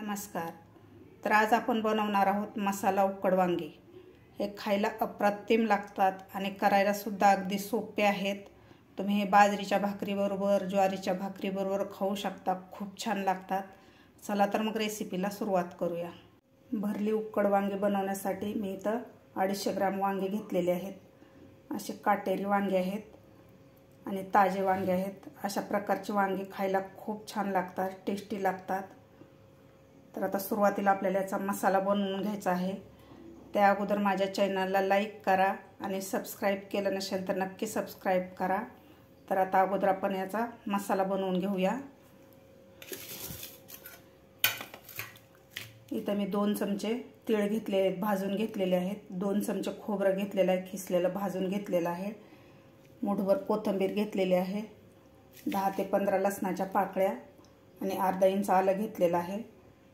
नमस्कार. तर आज आपण बनवणार आहोत मसाला उकड वांगी. हे खायला अप्रतिम लागतात आणि करायला सुद्धा अगदी सोपे आहेत. तुम्ही हे बाजरीच्या भाकरीबरोबर, ज्वारीच्या भाकरीबरोबर खाऊ शकता. खूप छान लागतात. चला तर मग रेसिपीला सुरुवात करूया. भरली उकड वांगी बनवण्यासाठी मी इथं 250 ग्रॅम वांगे घेतलेले आहेत. असे काटेरी वांगे आहेत आणि ताजे वांगे आहेत. अशा प्रकारची वांगी खायला खूप छान लागतात, टेस्टी लागतात. तर आता सुरुवातीला आपल्याला याचा मसाला बनवून घ्यायचा आहे. त्या अगोदर माझ्या चॅनलला लाईक करा आणि सबस्क्राईब केलं नसेल तर नक्की सबस्क्राईब करा. तर आता अगोदर आपण याचा मसाला बनवून घेऊया. इथं मी 2 चमचे तीळ घेतले आहेत, भाजून घेतलेले आहेत. 2 चमचे खोबरं घेतलेलं आहे, खिसलेलं भाजून घेतलेलं आहे. मुठभर कोथिंबीर घेतलेली आहे. 10 ते 15 लसणाच्या पाकळ्या आणि अर्धा इंच आलं घेतलेलं आहे.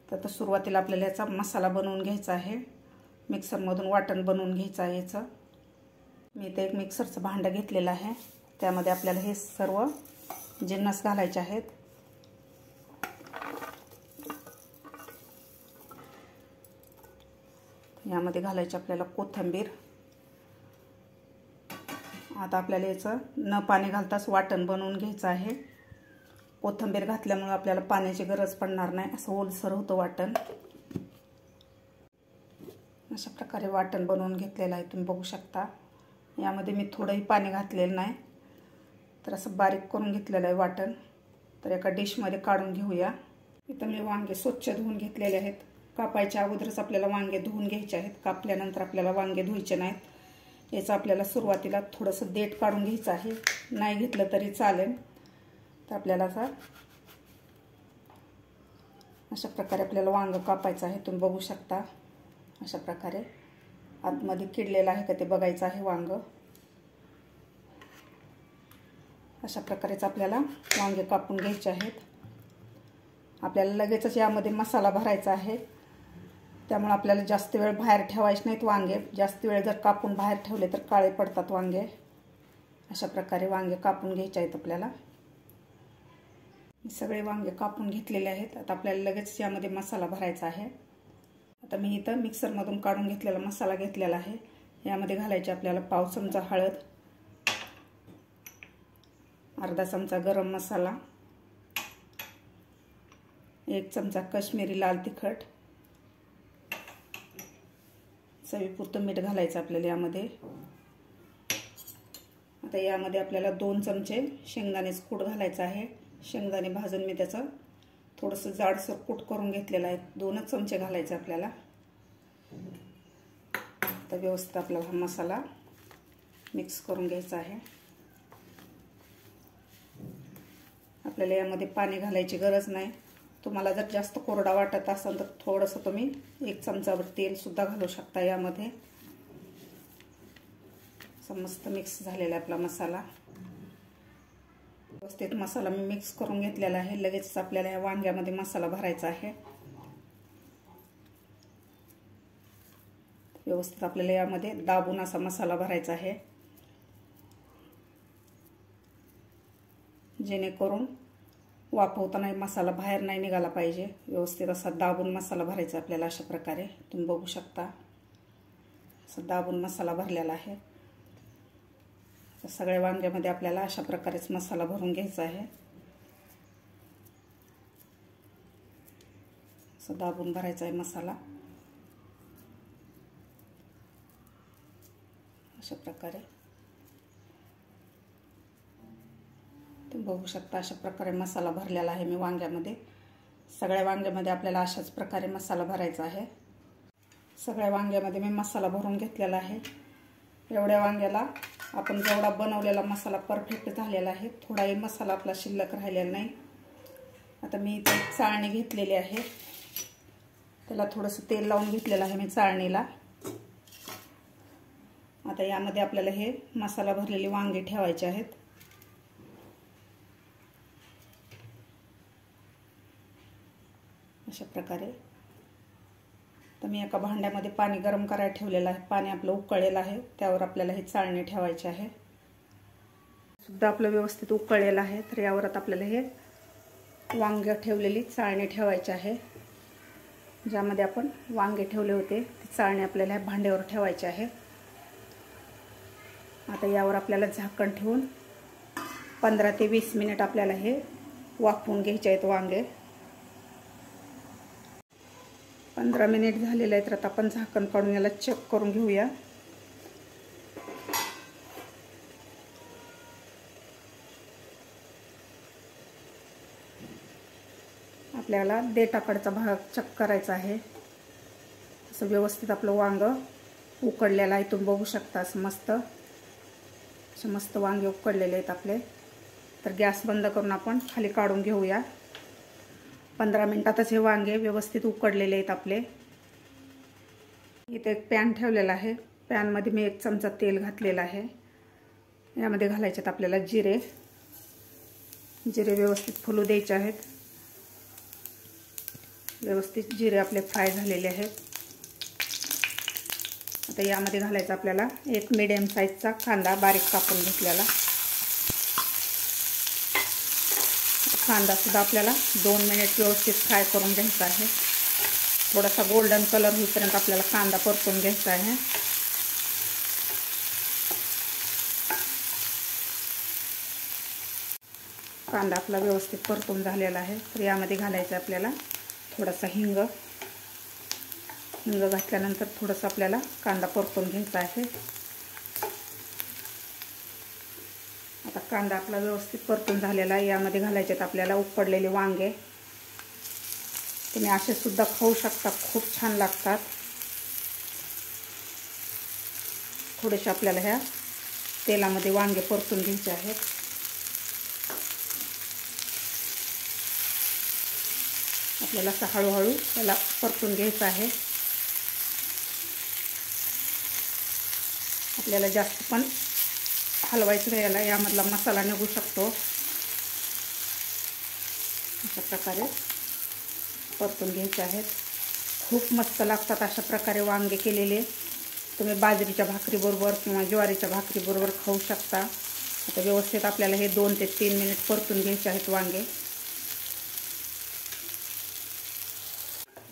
तर सुरुवातीला आपल्याला याचा मसाला बनवून घ्यायचा आहे. मिक्सरमधून वाटण बनवून घ्यायचं आहे याचं. मी इथे एक मिक्सरचं भांडं घेतलेलं आहे. त्यामध्ये आपल्याला हे सर्व जिन्नस घालायचे आहेत. यामध्ये घालायचे आपल्याला कोथिंबीर. आता आपल्याला याचं न पाणी घालताच वाटण बनवून घ्यायचं आहे. कोथिंबीर घातल्यामुळे आपल्याला पाण्याची गरज पडणार नाही. असं ओलसर होतं वाटण. अशा प्रकारे वाटण बनवून घेतलेलं आहे, तुम्ही बघू शकता. यामध्ये मी थोडंही पाणी घातलेलं नाही. तर असं बारीक करून घेतलेलं आहे वाटण. तर एका डिशमध्ये काढून घेऊया. इथं मी वांगे स्वच्छ धुवून घेतलेले आहेत. कापायच्या अगोदरच आपल्याला वांगे धुवून घ्यायचे आहेत. कापल्यानंतर आपल्याला वांगे धुवायचे नाहीत. याचं आपल्याला सुरुवातीला थोडंसं देठ काढून घ्यायचं आहे. नाही घेतलं तरी चालेल. तर आपल्याला अशा प्रकारे आपल्याला वांगं कापायचं आहे. तुम्ही बघू शकता. अशा प्रकारे आतमध्ये किडलेलं आहे का ते बघायचं आहे वांगं. अशा प्रकारेच आपल्याला वांगे कापून घ्यायचे आहेत. आपल्याला लगेचच यामध्ये मसाला भरायचा आहे. त्यामुळे आपल्याला जास्त वेळ बाहेर ठेवायचे नाहीत वांगे. जास्त वेळ जर कापून बाहेर ठेवले तर काळे पडतात वांगे. अशा प्रकारे वांगे कापून घ्यायचे आहेत आपल्याला. सगळे वांगे कापून घेतलेले आहेत. आता आपल्याला लगेच यामध्ये मसाला भरायचा आहे. आता मी इथं मिक्सरमधून काढून घेतलेला मसाला घेतलेला आहे. यामध्ये घालायचे आपल्याला पाव चमचा हळद, अर्धा चमचा गरम मसाला, 1 चमचा काश्मीरी लाल तिखट, चवीपुरतं मीठ घालायचं आपल्याला यामध्ये. आता यामध्ये आपल्याला 2 चमचे शेंगदाण्याचं कूट घालायचं आहे. शेंगदाणे भाजून मी त्याचं थोडंसं जाडसर कूट करून घेतलेलं आहे. 2च चमचे घालायचे आपल्याला. तर व्यवस्थित आपल्याला हा मसाला मिक्स करून घ्यायचा आहे. आपल्याला यामध्ये पाणी घालायची गरज नाही. तुम्हाला जर जास्त कोरडा वाटत असेल तर थोडंसं तुम्ही 1 चमचाभर तेलसुद्धा घालू शकता यामध्ये. मस्त मिक्स झालेला आहे आपला मसाला. व्यवस्थित मसाला मी मिक्स करून घेतलेला आहे. लगेच आपल्याला या वांग्यामध्ये मसाला भरायचा आहे. व्यवस्थित आपल्याला यामध्ये दाबून असा मसाला भरायचा आहे, जेणेकरून वाफवताना मसाला बाहेर नाही निघाला पाहिजे. व्यवस्थित असा दाबून मसाला भरायचा आपल्याला. अशा प्रकारे तुम्ही बघू शकता. असं दाबून मसाला भरलेला आहे. सगळ्या वांग्यामध्ये आपल्याला अशा प्रकारेच मसाला भरून घ्यायचा आहे. असं दाबून भरायचा आहे मसाला. अशा प्रकारे तुम्ही बघू शकता. अशा प्रकारे मसाला भरलेला आहे मी वांग्यामध्ये. सगळ्या वांग्यामध्ये आपल्याला अशाच प्रकारे मसाला भरायचा आहे. सगळ्या वांग्यामध्ये मी मसाला भरून घेतलेला आहे. एवढ्या वांग्याला आपण जेवढा बनवलेला मसाला परफेक्ट झालेला आहे. थोडाही मसाला आपला शिल्लक राहिलेला नाही. आता मी इथे चाळणी घेतलेली आहे. त्याला थोडंसं तेल लावून घेतलेलं आहे मी चाळणीला. आता यामध्ये आपल्याला हे मसाला भरलेले वांगे ठेवायचे आहेत. अशा प्रकारे. तर मी एका भांड्यामध्ये पाणी गरम करायला ठेवलेलं आहे. पाणी आपलं उकळलेलं आहे. त्यावर आपल्याला हे चाळणी ठेवायची आहे. सुद्धा आपलं व्यवस्थित उकळलेलं आहे. तर यावर आपल्याला हे वांगे ठेवलेली चाळणी ठेवायची आहे. ज्यामध्ये आपण वांगे ठेवले होते ते चाळणी आपल्याला ह्या भांड्यावर ठेवायचे आहे। आता यावर आपल्याला झाकण ठेवून 15 ते 20 मिनिट आपल्याला हे वाफवून घ्यायचे आहेत वांगे। 15 मिनिट झालेले आहेत, तर आता आपण झाकण काढून याला चेक करून घेऊया। आपल्याला देठाकडचा भाग चेक करायचा आहे। असं व्यवस्थित आपलं वांग उकडलेलं आहे, तुम्ही बघू शकता। असं मस्त वांगे उकडलेले आहेत आपले। तर गॅस बंद करून आपण खाली काढून घेऊया। 15 मिनिटातच हे वांगे व्यवस्थित उकडलेले आहेत आपले। इथे एक पॅन ठेवलेला आहे, पॅनमध्ये मी 1 चमचा तेल घातलेला आहे। यामध्ये घालायचे आहेत आपल्याला जिरे व्यवस्थित फुलू द्यायचे आहेत। व्यवस्थित जिरे आपले फ्राय झालेले आहेत। आता यामध्ये घालायचा आपल्याला एक मीडियम साईजचा कांदा बारीक कापून घेतलेला। कांदा सुद्धा आपल्याला 2 मिनिट व्यवस्थित फ्राय करून घ्यायचा आहे। थोडासा गोल्डन कलर होईपर्यंत आपल्याला कांदा परतून घ्यायचा आहे। कांदा आपला व्यवस्थित परतून झालेला आहे। तर यामध्ये घालायचं आपल्याला थोडासा हिंग घातल्यानंतर थोडंसं आपल्याला कांदा परतून घ्यायचा आहे। आता कांदा आपला व्यवस्थित परतून झालेला आहे। यामध्ये घालायचे आहेत आपल्याला उकडलेले वांगे। तुम्ही असे सुद्धा खाऊ शकता, खूप छान लागतात। थोडेसे आपल्याला ह्या तेलामध्ये वांगे परतून घ्यायचे आहेत। आपल्याला असं हळूहळू त्याला परतून घ्यायचं आहे। आपल्याला जास्त पण हलवायचं नाही, याला यामधला मसाला निघू शकतो। अशा प्रकारे परतून घ्यायचे आहेत। खूप मस्त लागतात अशा प्रकारे वांगे केलेले। तुम्ही बाजरीच्या भाकरीबरोबर किंवा ज्वारीच्या भाकरीबरोबर खाऊ शकता। आता व्यवस्थित आपल्याला हे 2 ते 3 मिनिट परतून घ्यायचे आहेत वांगे।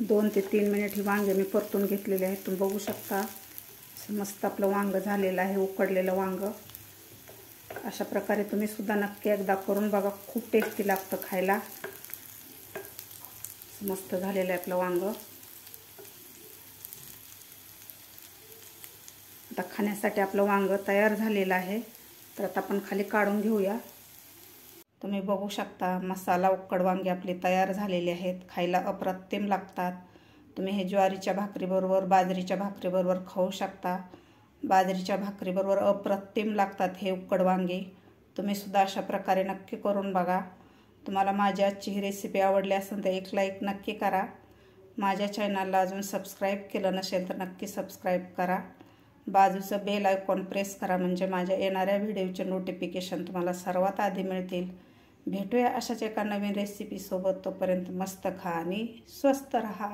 2 ते 3 मिनिट ही वांगे मी परतून घेतलेले आहेत, तुम्ही बघू शकता। मस्त आपलं वांग झालेलं आहे, उकडलेलं वांग। अशा प्रकारे तुम्ही सुद्धा नक्की एकदा करून बघा, खूप टेस्टी लागतं खायला। मस्त झालेलं आहे आपलं वांग। आता खाण्यासाठी आपलं वांग तयार झालेलं आहे। तर आता आपण खाली काढून घेऊया। तुम्ही बघू शकता मसाला उकड वांगे आपले तयार झालेले आहेत। खायला अप्रतिम लागतात। तुम्ही हे ज्वारीच्या भाकरीबरोबर बाजरीच्या भाकरीबरोबर खाऊ शकता। बाजरीच्या भाकरीबरोबर अप्रतिम लागतात हे उकड वांगे। तुम्ही सुद्धा अशा प्रकारे नक्की करून बघा। तुम्हाला माझी आजची ही रेसिपी आवडली असेल तर एक लाईक नक्की करा। माझ्या चॅनलला अजून सबस्क्राईब केलं नसेल तर नक्की सबस्क्राईब करा। बाजूचं बेल आयकॉन प्रेस करा, म्हणजे माझ्या येणाऱ्या व्हिडिओचे नोटिफिकेशन तुम्हाला सर्वात आधी मिळतील। भेटूया अशाच एका नवीन रेसिपीसोबत। तोपर्यंत मस्त खा आणि स्वस्त रहा।